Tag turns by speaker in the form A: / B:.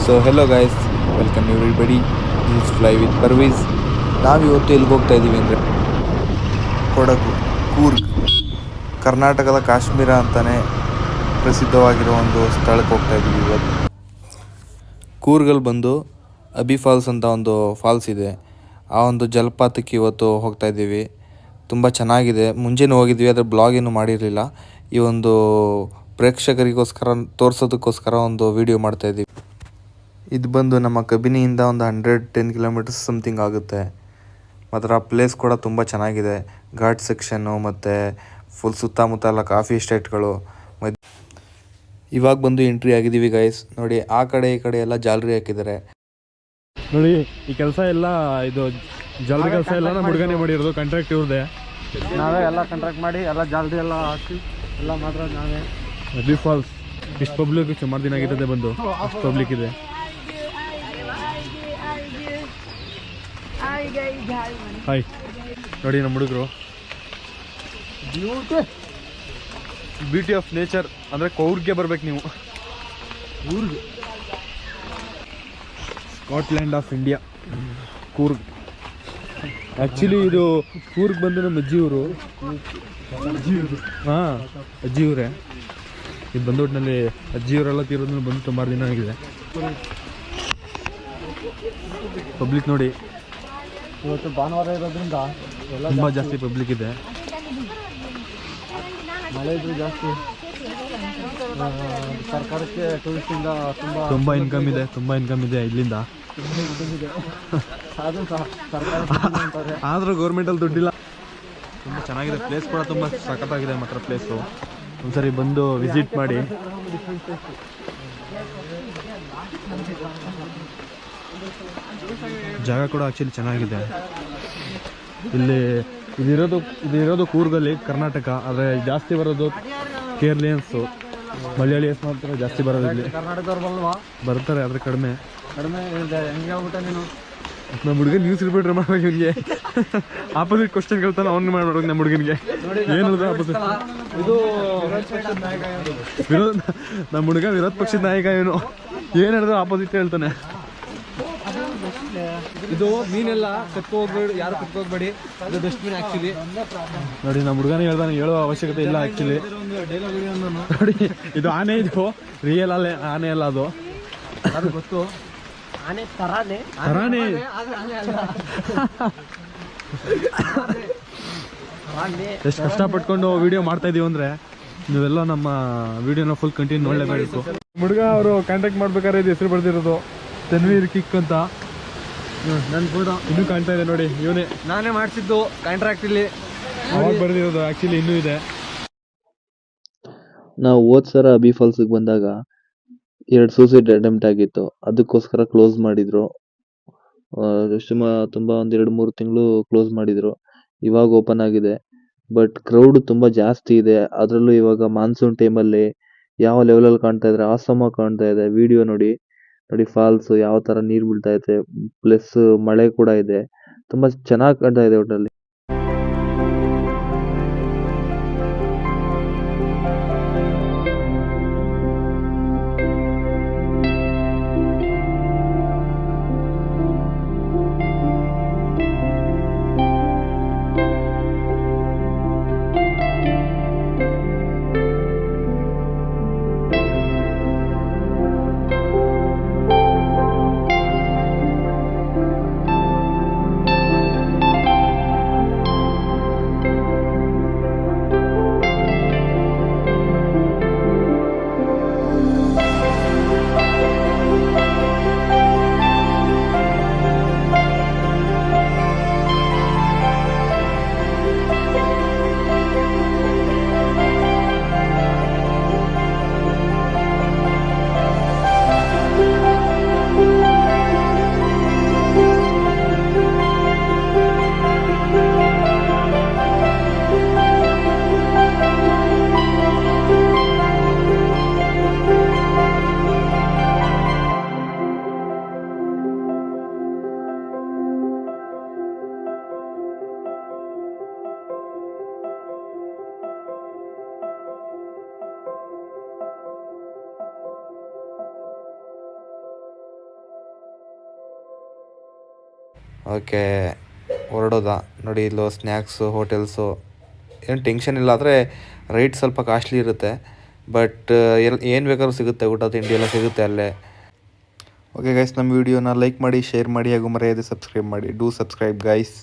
A: So hello guys, welcome everybody. This fly with Parveez. ನಾವಿವತ್ತು ಎಲ್ಲಿಗೆ ಹೋಗ್ತಾ ಇದ್ದೀವಿ ಅಂದರೆ ಕೊಡಗು, ಕೂರ್ಗ್, ಕರ್ನಾಟಕದ ಕಾಶ್ಮೀರ ಅಂತಲೇ ಪ್ರಸಿದ್ಧವಾಗಿರೋ ಒಂದು ಸ್ಥಳಕ್ಕೆ ಹೋಗ್ತಾ ಇದ್ದೀವಿ ಇವತ್ತು. ಕೂರ್ಗಲ್ಲಿ ಬಂದು ಅಬಿ ಫಾಲ್ಸ್ ಅಂತ ಒಂದು ಫಾಲ್ಸ್ ಇದೆ. ಆ ಒಂದು ಜಲಪಾತಕ್ಕೆ ಇವತ್ತು ಹೋಗ್ತಾ ಇದ್ದೀವಿ. ತುಂಬ ಚೆನ್ನಾಗಿದೆ. ಮುಂಚೆನೂ ಹೋಗಿದ್ವಿ, ಆದರೆ ಬ್ಲಾಗ್ ಏನು ಮಾಡಿರಲಿಲ್ಲ. ಈ ಒಂದು ಪ್ರೇಕ್ಷಕರಿಗೋಸ್ಕರ ತೋರಿಸೋದಕ್ಕೋಸ್ಕರ ಒಂದು ವಿಡಿಯೋ ಮಾಡ್ತಾ ಇದ್ದೀವಿ. ಇದು ಬಂದು ನಮ್ಮ ಕಬಿನಿಯಿಂದ ಒಂದು 110 ಕಿಲೋಮೀಟರ್ಸ್ ಸಮಥಿಂಗ್ ಆಗುತ್ತೆ. ಮಾತ್ರ ಪ್ಲೇಸ್ ಕೂಡ ತುಂಬ ಚೆನ್ನಾಗಿದೆ. ಘಾಟ್ ಸೆಕ್ಷನ್ನು ಮತ್ತು ಫುಲ್ ಸುತ್ತಮುತ್ತ ಎಲ್ಲ ಕಾಫಿ ಎಸ್ಟೇಟ್ಗಳು. ಇವಾಗ ಬಂದು ಎಂಟ್ರಿ ಆಗಿದ್ದೀವಿ ಗೈಸ್. ನೋಡಿ, ಆ ಕಡೆ ಈ ಕಡೆ ಎಲ್ಲ ಜಾಲರಿ ಹಾಕಿದ್ದಾರೆ.
B: ನೋಡಿ, ಈ ಕೆಲಸ ಎಲ್ಲ ಇದು ಜಾಲರಿ ಕೆಲಸ ಎಲ್ಲ ನಮ್ಮ ಹುಡುಗನೇ ಮಾಡಿರೋದು. ಕಾಂಟ್ರಾಕ್ಟ್ ಇವ್ರದೇ.
C: ನಾವೇ ಎಲ್ಲ ಕಾಂಟ್ರಾಕ್ಟ್ ಮಾಡಿ ಎಲ್ಲ ಜಾಲರಿ ಎಲ್ಲ ಹಾಕಿ ಎಲ್ಲ ಮಾತ್ರ ನಾವೇ.
B: ಅಬಿ ಫಾಲ್ಸ್ ಇಷ್ಟು ಪಬ್ಲಿಕ್ ಸುಮಾರು ದಿನ ಆಗಿರ್ತದೆ ಬಂದು, ಅಷ್ಟು ಪಬ್ಲಿಕ್ ಇದೆ. ಹಾಯ್, ನೋಡಿ ನಮ್ಮ ಹುಡುಗರು. ಬ್ಯೂಟಿ ಆಫ್ ನೇಚರ್ ಅಂದರೆ ಕೂರ್ಗ್ಗೆ ಬರ್ಬೇಕು ನೀವು. Coorg, Scotland of India, Coorg. Actually ಇದು ಕೂರ್ಗ್ ಬಂದು ನಮ್ಮ ಅಜ್ಜಿಯವರು. ಹಾಂ, ಅಜ್ಜಿಯವರೇ. ಇದು ಬಂದು ಒಟ್ಟಿನಲ್ಲಿ ಅಜ್ಜಿಯವರೆಲ್ಲ ತೀರೋದ್ಮೇಲೆ ಬಂದು ಸುಮಾರು ದಿನ ಆಗಿದೆ. ಪಬ್ಲಿಕ್ ನೋಡಿ,
C: ಇವತ್ತು ಭಾನುವಾರ ಇರೋದ್ರಿಂದ ಎಲ್ಲ
B: ತುಂಬ ಜಾಸ್ತಿ ಪಬ್ಲಿಕ್ ಇದೆ.
C: ಮಳೆ ಇದ್ರೆ ಜಾಸ್ತಿ. ಸರ್ಕಾರಕ್ಕೆ ಟೂರಿಸ್ಟಿಂದ
B: ತುಂಬ ಇನ್ಕಮ್ ಇದೆ, ತುಂಬ ಇನ್ಕಮ್ ಇದೆ ಇಲ್ಲಿಂದ.
C: ಅದು ಸಹ ಸರ್ಕಾರ ಅಂತಾರೆ.
B: ಆದರೂ ಗೌರ್ಮೆಂಟಲ್ಲಿ ದುಡ್ಡಿಲ್ಲ. ತುಂಬ ಚೆನ್ನಾಗಿದೆ. ಪ್ಲೇಸ್ ಕೂಡ ತುಂಬ ಸಖತ್ತಾಗಿದೆ ಮಾತ್ರ ಪ್ಲೇಸು. ಒಂದ್ಸರಿ ಬಂದು ವಿಸಿಟ್ ಮಾಡಿ. ಜಾಗ ಕೂಡ ಆ್ಯಕ್ಚುಲಿ ಚೆನ್ನಾಗಿದೆ. ಇಲ್ಲಿ ಇದಿರೋದು ಕೂರ್ಗಲ್ಲಿ, ಕರ್ನಾಟಕ. ಆದರೆ ಜಾಸ್ತಿ ಬರೋದು ಕೇರಳಿಯನ್ಸು, ಮಲಯಾಳಿಯನ್ಸ್ ಮಾತ್ರ ಜಾಸ್ತಿ ಬರೋದು ಇಲ್ಲಿ.
C: ಕರ್ನಾಟಕದವ್ರು ಬಲ್ವಾ
B: ಬರ್ತಾರೆ, ಆದರೆ ಕಡಿಮೆ
C: ಹೆಂಗೆ ಹೇಳ್ಬಿಟ್ಟೆ ನೀನು.
B: ನಮ್ಮ ಹುಡುಗನ ನ್ಯೂಸ್ ರಿಪೋರ್ಟರ್ ಮಾಡ್ಬೇಕು. ಇವನಿಗೆ ಆಪೋಸಿಟ್ ಕ್ವಶನ್ ಕೇಳ್ತಾನೆ, ಅವ್ನು ಮಾಡ್ಬೇಕು ನಮ್ಮ ಹುಡುಗನಿಗೆ. ಏನದು ಆಪೋಸಿಟ್?
C: ಇದು
B: ವಿರೋಧ, ನಮ್ಮ ಹುಡುಗ ವಿರೋಧ ಪಕ್ಷದ ನಾಯಕ. ಇವನು ಏನು ಹೇಳಿದ್ರು ಆಪೋಸಿಟ್ ಹೇಳ್ತಾನೆ.
C: ಇದು ಮೀನೆಲ್ಲ ಹೋಗ್ಬೇಡಿ, ಯಾರು ಹೋಗ್ಬೇಡಿ, ಇದು ಡಸ್ಟ್ಬಿನ್ ಆ್ಯಕ್ಚುಲಿ.
B: ನೋಡಿ, ನಮ್ಮ ಹುಡುಗನೇ ಹೇಳ್ತಾನೆ, ಹೇಳುವ ಅವಶ್ಯಕತೆ ಇಲ್ಲ ಆ್ಯಕ್ಚುಲಿ. ನೋಡಿ, ಇದು ಆನೆ, ಇದು ರಿಯಲ್ ಆನೆ ಅಲ್ಲ, ಅದು
C: ಗೊತ್ತು. ಆನೆ ತರಾನೆ.
B: ಎಷ್ಟು ಕಷ್ಟಪಟ್ಕೊಂಡು ವಿಡಿಯೋ ಮಾಡ್ತಾ ಇದೀವಿ ಅಂದರೆ ನೀವೆಲ್ಲ ನಮ್ಮ ವಿಡಿಯೋನ ಫುಲ್ ಕಂಟಿನ್ಯೂ ನೋಡಲೇಬೇಕು. ಹುಡುಗ ಅವರು ಕಾಂಟ್ಯಾಕ್ಟ್ ಮಾಡ್ಬೇಕಾದ್ರೆ ಇದು ಹೆಸರು ಬರ್ದಿರೋದು ತನ್ವೀರ್ ಕಿಕ್ ಅಂತ.
C: ನನ್ನ ಕೂಡ
B: ಇನ್ನೂ ಕಾಣ್ತಾ ಇದೆ ನೋಡಿ, ಇವನೇ
C: ನಾನೇ ಮಾಡಿಸಿದ್ದು ಕಾಂಟ್ರಾಕ್ಟ್ ಇಲ್ಲಿ.
B: ಅವಾಗ ಬರ್ದಿರೋದು ಆ್ಯಕ್ಚುಲಿ ಇನ್ನೂ ಇದೆ.
D: ನಾವು ಹೋದ ಸಲ ಅಬಿ ಫಾಲ್ಸ್ಗೆ ಬಂದಾಗ 2 ಸೂಸೈಡ್ ಅಟೆಂಪ್ಟ್ ಆಗಿತ್ತು. ಅದಕ್ಕೋಸ್ಕರ ಕ್ಲೋಸ್ ಮಾಡಿದ್ರು. ತುಂಬ ಒಂದು 2-3 ತಿಂಗಳು ಕ್ಲೋಸ್ ಮಾಡಿದ್ರು. ಇವಾಗ ಓಪನ್ ಆಗಿದೆ. ಬಟ್ ಕ್ರೌಡ್ ತುಂಬ ಜಾಸ್ತಿ ಇದೆ. ಅದರಲ್ಲೂ ಇವಾಗ ಮಾನ್ಸೂನ್ ಟೈಮಲ್ಲಿ ಯಾವ ಲೆವೆಲಲ್ಲಿ ಕಾಣ್ತಾ ಇದ್ರೆ ಆಸಮಾಗಿ ಕಾಣ್ತಾ ಇದೆ. ವಿಡಿಯೋ ನೋಡಿ ಫಾಲ್ಸ್ ಯಾವ ಥರ ನೀರು ಬೀಳ್ತಾ ಇದೆ, ಪ್ಲಸ್ ಮಳೆ ಕೂಡ ಇದೆ. ತುಂಬ ಚೆನ್ನಾಗಿ ಕಾಣ್ತಾ ಇದೆ ಒಟ್ಟಲ್ಲಿ.
A: ಓಕೆ ಹೊರಡೋದ ನೋಡಿ. ಇಲ್ಲೋ ಸ್ನ್ಯಾಕ್ಸು ಹೋಟೆಲ್ಸು ಏನು ಟೆನ್ಷನ್ ಇಲ್ಲ. ಆದರೆ ರೈಟ್ ಸ್ವಲ್ಪ ಕಾಸ್ಟ್ಲಿ ಇರುತ್ತೆ, ಬಟ್ ಏನು ಬೇಕಾದ್ರೂ ಸಿಗುತ್ತೆ, ಊಟ ತಿಂಡಿ ಎಲ್ಲ ಸಿಗುತ್ತೆ ಅಲ್ಲೇ. ಓಕೆ ಗೈಸ್, ನಮ್ಮ ವಿಡಿಯೋನ ಲೈಕ್ ಮಾಡಿ, ಶೇರ್ ಮಾಡಿ ಹಾಗೂ ಮರೆಯದೆ ಸಬ್ಸ್ಕ್ರೈಬ್ ಮಾಡಿ. Do subscribe guys.